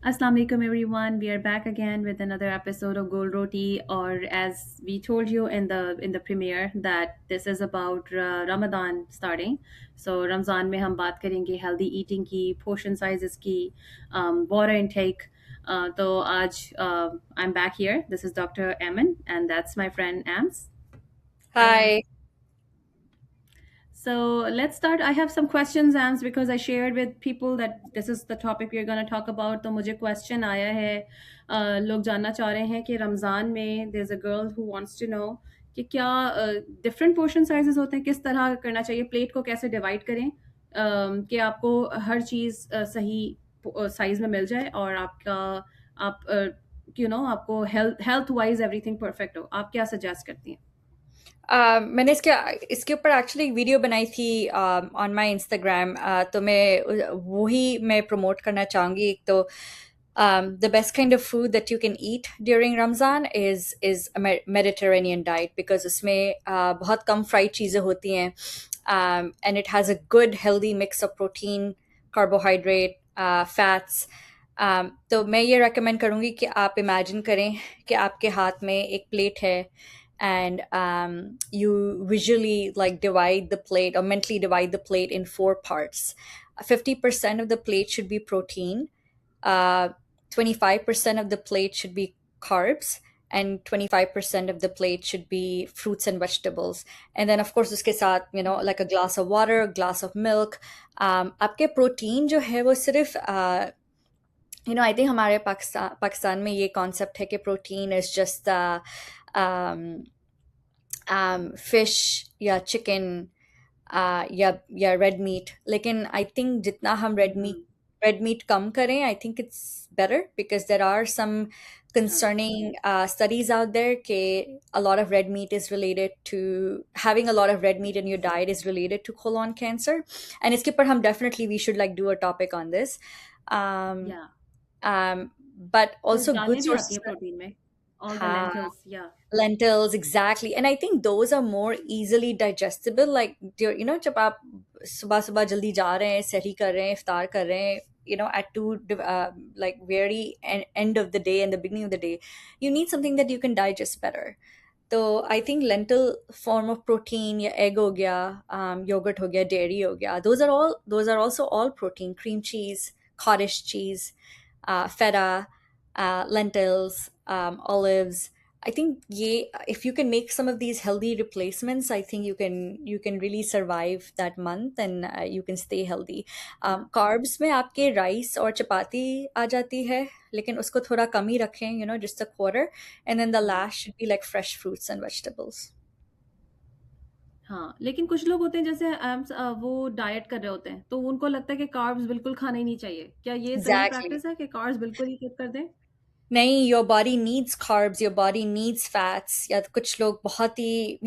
Assalamu alaikum everyone. We are back again with another episode of Gold Roti, or as we told you in the premiere that this is about Ramadan starting. So Ramzan में हम बात करेंगे healthy eating की, portion sizes की, water intake. तो आज I'm back here. This is Dr. Amin and that's my friend Ams. Hi Ams. Hi. So let's start. I have some questions, Ams, because I shared with people that this is the topic we're going to talk about. तो मुझे question आया है, लोग जानना चाह रहे हैं कि रमज़ान में there's a girl who wants to know कि क्या different portion sizes होते हैं, किस तरह करना चाहिए, प्लेट को कैसे डिवाइड करें कि आपको हर चीज़ सही साइज में मिल जाए और आपका आप आपको हेल्थ वाइज एवरीथिंग परफेक्ट हो। आप क्या सजेस्ट करती हैं? मैंने इसके इसके ऊपर एक्चुअली एक वीडियो बनाई थी ऑन माय इंस्टाग्राम। तो मैं प्रमोट करना चाहूँगी। एक तो the best kind of food that you can eat during Ramzan is a Mediterranean diet because उसमें बहुत कम फ्राइड चीज़ें होती हैं, and it has a good healthy mix of protein, carbohydrate, fats. तो मैं ये recommend करूँगी कि आप imagine करें कि आपके हाथ में एक प्लेट है and you visually like divide the plate or mentally divide the plate in four parts. 50% of the plate should be protein, uh, 25% of the plate should be carbs, and 25% of the plate should be fruits and vegetables. And then, of course, uske saath, like a glass of water, a glass of milk. आपके protein जो है वो सिर्फ I think हमारे पाकिस्तान में ये concept है कि protein is just um, fish या chicken या red meat. लेकिन I think जितना हम red meat कम करें, I think it's better because there are some concerning studies out there कि a lot of red meat is related to having a lot of red meat in your diet is related to colon cancer. And इसके ऊपर हम definitely we should like do a topic on this. Um, Yeah. but तो also good दालें भी आती sources. हैं protein में, all the हाँ, lentils, yeah. lentils, exactly. And I think those are more easily digestible. Like, जब आप सुबह सुबह जल्दी जा रहे हैं, सहरी कर रहे हैं, इफ्तार कर रहे हैं, at like very end of the day and the beginning of the day, you need something that you can digest better. So I think lentil form of protein, या egg हो गया, yogurt हो गया, dairy हो गया, those are also all protein. Cream cheese, cottage cheese, feta, lentils, olives. I think if you can make some of these healthy replacements, I think you can really survive that month and you can stay healthy. Carbs में आपके rice और चपाती आ जाती है, लेकिन उसको थोड़ा कम ही रखें, just a quarter, and then the last should be like fresh fruits and vegetables. हाँ, लेकिन कुछ लोग होते हैं जैसे वो डाइट कर रहे होते हैं, तो उनको लगता है कि कार्ब्स बिल्कुल खाने ही नहीं चाहिए। क्या ये सही Exactly. प्रैक्टिस है कि कार्ब्स बिल्कुल ही स्किप कर दें? नहीं, your body needs carbs, your body needs fats. या कुछ लोग बहुत ही,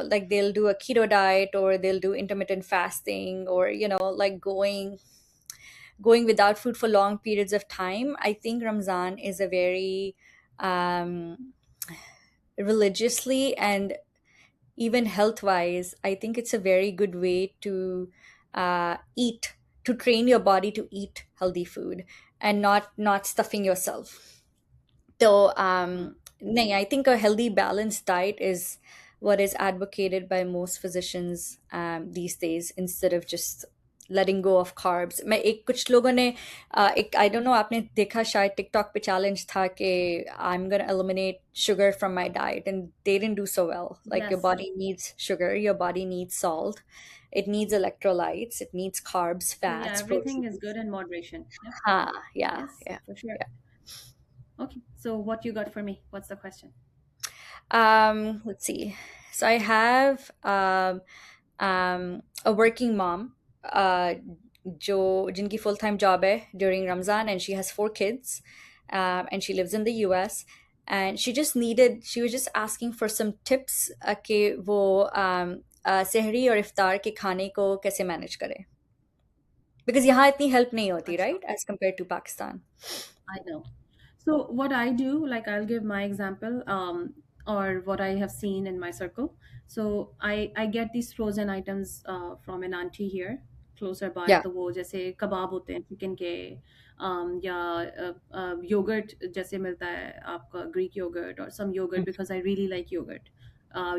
like they'll do a keto diet or they'll do intermittent fasting or, like going without food for long periods of time. I think Ramzan is a very um, religiously and even health wise, I think it's a very good way to eat, to train your body to eat healthy food and not stuffing yourself. So, हाँ, nahin, I think a healthy, balanced diet is what is advocated by most physicians these days instead of just letting go of carbs. मैं एक कुछ लोगों ने एक I don't know आपने देखा शायद TikTok पे challenge था कि I'm gonna eliminate sugar from my diet and they didn't do so well. Like your yes, body needs sugar, your body needs salt, it needs electrolytes, it needs carbs, तो या fats, everything is proteins. Good in moderation. हाँ, yeah, yes, yeah. For sure. Okay, so what you got for me? What's the question? Let's see. So I have a working mom, जिनकी full time job है during Ramzan, and she has 4 kids, and she lives in the US. And she was just asking for some tips कि वो सहरी और इफ्तार के खाने को कैसे manage करे. Because यहाँ इतनी help नहीं होती, अच्छा, right? As compared to Pakistan. I know. So what I do, like I'll give my example, or what I have seen in my circle. So I get these frozen items from an auntie here closer by. Yeah. तो वो जैसे कबाब होते हैं chicken के, या yogurt जैसे मिलता है आपका ग्रीक योगर्ट और some yoghurt because I really like yoghurt.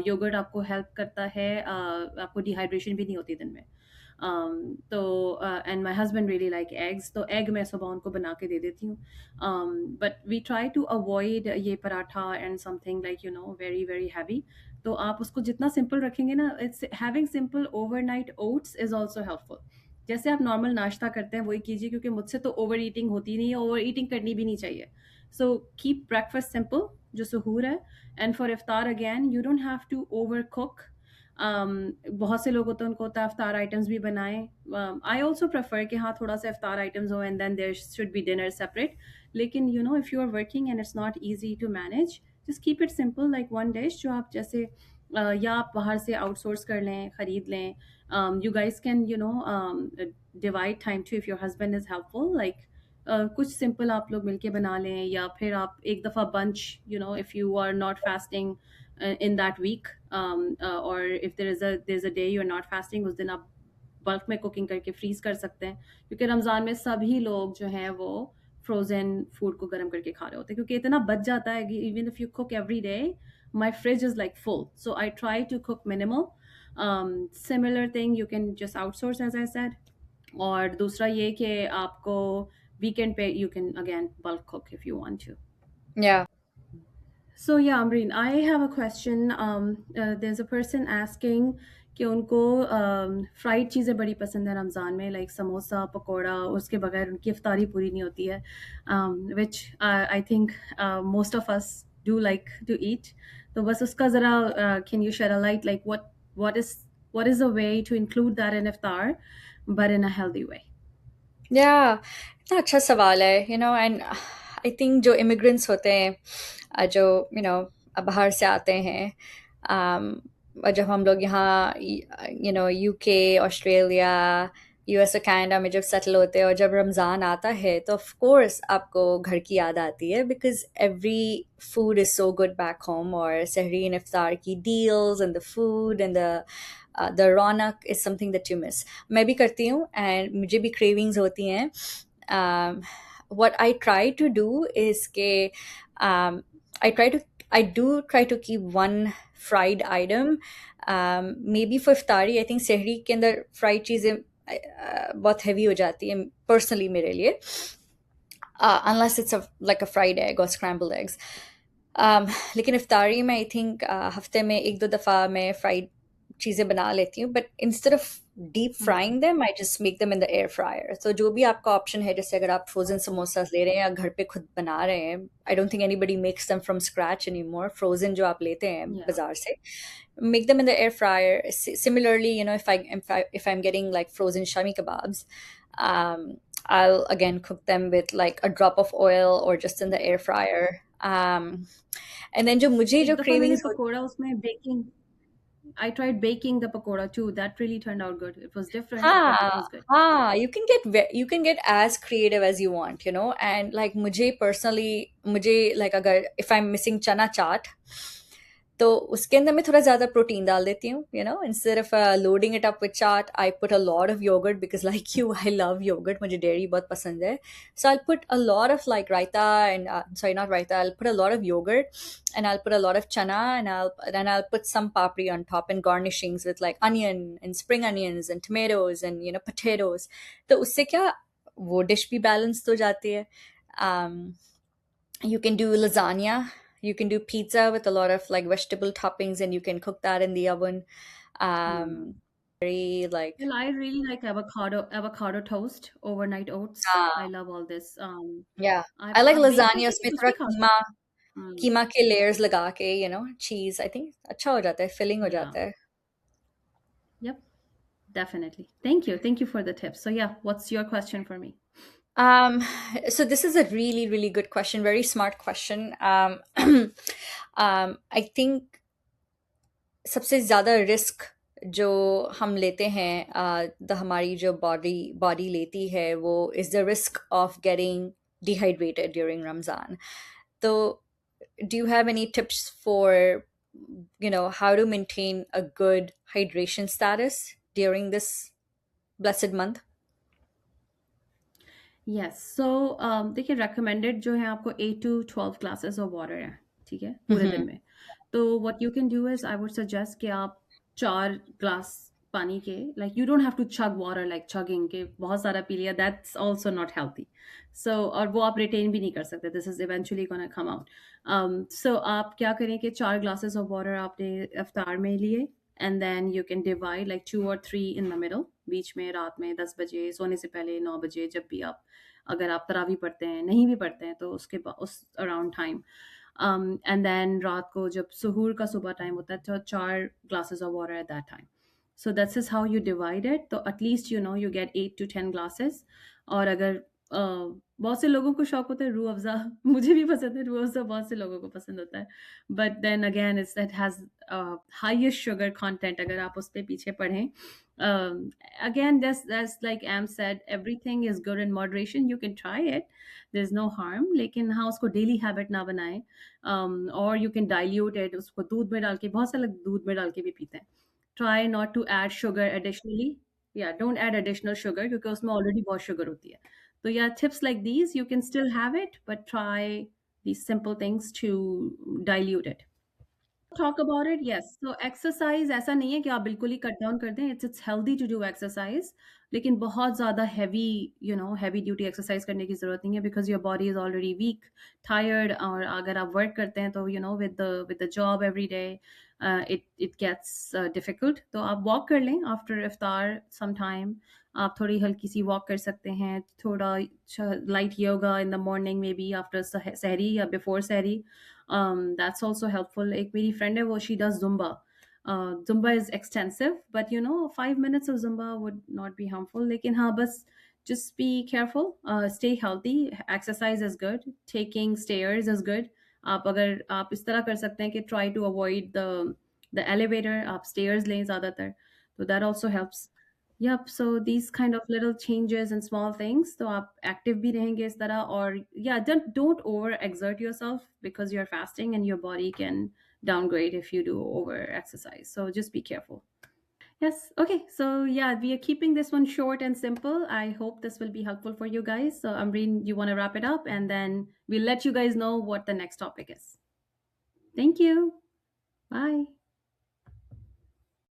Yoghurt आपको हेल्प करता है, आपको डिहाइड्रेशन भी नहीं होती दिन में। तो and my husband really like eggs, तो एग मैं सुबह उनको बना के दे देती हूँ। But we try to avoid ये paratha and something like very very heavy. तो आप उसको जितना सिंपल रखेंगे ना, it's having simple overnight oats is also helpful. जैसे आप नॉर्मल नाश्ता करते हैं वही कीजिए, क्योंकि मुझसे तो ओवर ईटिंग होती नहीं है, ओवर ईटिंग करनी भी नहीं चाहिए। सो कीप ब्रेकफास्ट सिंपल, जो सहूर है। And for iftar again you don't have to overcook. बहुत से लोग होते हैं उनको होता है इफ्तार आइटम्स भी बनाएं। आई ऑल्सो प्रेफर कि हाँ थोड़ा सा इफ्तार आइटम्स हो and then there should be dinner separate. लेकिन if you are working and it's not easy to manage, just keep it simple like one dish जो आप जैसे या आप बाहर से आउटसोर्स कर लें, खरीद लें। You guys can divide time too if your husband is helpful, like कुछ सिंपल आप लोग मिलके बना लें, या फिर आप एक दफ़ा bunch, if you are not fasting in that week, or if there's a day you're not fasting, उस दिन आप बल्क में कुकिंग करके फ्रीज कर सकते हैं। क्योंकि रमज़ान में सभी लोग जो हैं वो फ्रोजन फूड को गर्म करके खा रहे होते हैं, क्योंकि इतना बच जाता है। Even if you cook every day, my fridge is like full, so I try to cook minimal. Similar thing you can just outsource as I said. और दूसरा ये कि आपको वीकेंड पे you can again bulk cook if you want to. Yeah. So yeah, Amreen, I have a question. There's a person asking कि उनको fried चीज़ें बड़ी पसंद है रमज़ान में, लाइक समोसा पकोड़ा, उसके बगैर उनकी इफ्तारी पूरी नहीं होती है, which I think most of us do like to eat. तो बस उसका ज़रा can you share a light, like what is what is a way to include that in iftar but in a healthy way? Yeah, इतना अच्छा सवाल है, and I think जो immigrants होते हैं, जो बाहर से आते हैं, और जब हम लोग यहाँ यूके, ऑस्ट्रेलिया, यूएस और कनाडा में जब सेटल होते हैं और जब रमज़ान आता है तो ऑफ कोर्स आपको घर की याद आती है, because every food is so good back home, और सहरी एंड इफ्तार की deals and the food and the Raunak is something that you miss. मैं भी करती हूँ एंड मुझे भी क्रेविंग्स होती हैं। What I try to do is के I do try to keep one fried item, maybe for इफ्तारी। I think सहरी के अंदर फ्राइड चीज़ें बहुत हैवी हो जाती है पर्सनली मेरे लिए, unless it's like a fried egg or scrambled eggs. लेकिन इफ्तारी में आई थिंक हफ्ते में एक दो दफ़ा मैं फ्राइड चीज़ें बना लेती हूँ, but instead of deep frying them I just make them in the air fryer. तो जो भी आपका ऑप्शन है, जैसे अगर आप फ्रोजन समोसा ले रहे हैं या घर पे खुद बना रहे हैं, I don't think anybody makes them from scratch any more. Frozen जो आप लेते हैं Yeah. बाजार से, make them in the air fryer. Similarly, if I'm getting like frozen shami kebabs, I'll again cook them with like a drop of oil or just in the air fryer. And then जो मुझे एक जो दफ़ा मैंने cravings होती, पकोड़ा उसमें baking, I tried baking the pakoda too. That really turned out good. It was different, but it हाँ was good. हाँ, you can get as creative as you want, and like मुझे personally, मुझे like अगर if I'm missing चना चाट, तो उसके अंदर मैं थोड़ा ज़्यादा प्रोटीन डाल देती हूँ, instead of loading it up with chaat, I put a lot of yoghurt, because like you I love yoghurt, मुझे डेयरी बहुत पसंद है। So I put a lot of like raita and sorry not raita, I put a lot of yoghurt and I'll put a lot of chana, and I'll put some papri on top and garnishings with like onion and spring onions and tomatoes and potatoes. तो उससे क्या वो dish भी balance हो जाती है। um, you can do lasagna, you can do pizza with a lot of like vegetable toppings, and you can cook that in the oven. Hmm. Very like, Well, I really like avocado toast, overnight oats. I uh, love all this. yeah, I like आप bake lasagna, करके भी उसमें कुछ थोड़ा भी खा कीमा, सकते हैं। कीमा के लेयर्स लगा के, चीज, आई थिंक अच्छा हो जाता है, फिलिंग हो Yeah. जाता है। Yep. Definitely. Thank you. Thank you for the tips. So yeah, what's your question for me? Um, so this is a really, really good question, very smart question. I think सबसे ज़्यादा risk जो हम लेते हैं, हमारी जो body लेती है, वो is the risk of getting dehydrated during Ramzan. तो do you have any tips for how to maintain a good hydration status during this blessed month? Yes so देखिए recommended जो है आपको 8 to 12 glasses of water है, ठीक है, पूरे दिन Mhm. में। तो what you can do is I would suggest कि आप 4 ग्लास पानी के, like you don't have to chug water like chugging के बहुत सारा पी लिया, that's also not healthy. So और वो आप retain भी नहीं कर सकते, this is eventually gonna come out. So आप क्या करें कि 4 glasses of water आपने इफ्तार में लिए, and then you can divide like 2 or 3 in the middle, बीच में रात में 10 बजे सोने से पहले 9 बजे जब भी आप, अगर आप तरावी पढ़ते हैं, नहीं भी पढ़ते हैं तो उसके उस अराउंड टाइम, एंड देन रात को जब सुहूर का सुबह टाइम होता है तो 4 glasses of water at that time. So that's is how you divide it, तो at least you know you get 8 to 10 glasses. और अगर बहुत से लोगों को शौक होता है रूह अफ़ज़ा, मुझे भी पसंद है रूह अफ़ज़ा, बहुत से लोगों को पसंद होता है, but then again it has highest sugar content अगर आप उस पे पीछे पढ़ें. Again, that's like Am said, everything is good in moderation. You can try it. There's no harm. लेकिन हाँ उसको डेली हैबिट ना बनाएं. और you can dilute it. उसको दूध में डाल के, बहुत से लोग दूध में डाल के भी पीते हैं. Try not to add sugar additionally. Yeah, don't add additional sugar क्योंकि उसमें already बहुत sugar होती है. तो yeah, tips like these you can still have it, but try these simple things to dilute it. Talk about it, yes, तो exercise ऐसा नहीं है कि आप बिल्कुल ही कट डाउन कर दें, it's healthy to do exercise, लेकिन बहुत ज़्यादा heavy, you know, heavy duty exercise करने की ज़रूरत नहीं है, because your body is already weak, tired, और अगर आप वर्क करते हैं तो you know with the job every day it gets difficult. तो आप वॉक कर लें आफ्टर इफ्तार सम टाइम, आप थोड़ी हल्की सी वॉक कर सकते हैं, थोड़ा light yoga in the morning may be after सहरी या बिफोर सहरी. That's also helpful. एक मेरी friend है वो, she does Zumba. Zumba is extensive, but you know 5 minutes of Zumba would not be harmful. लेकिन हाँ बस just be careful, stay healthy. Exercise is good. Taking stairs is good. आप अगर आप इस तरह कर सकते हैं कि try to avoid the elevator, आप stairs लें ज़्यादातर, तो that also helps. Yep, so these kind of little changes and small things, तो आप active भी रहेंगे इस तरह, और yeah, don't over exert yourself because you're fasting and your body can downgrade if you do over exercise. So just be careful. Yes, okay. So yeah, we are keeping this one short and simple. I hope this will be helpful for you guys. So Amreen, you want to wrap it up and then we'll let you guys know what the next topic is. Thank you. Bye.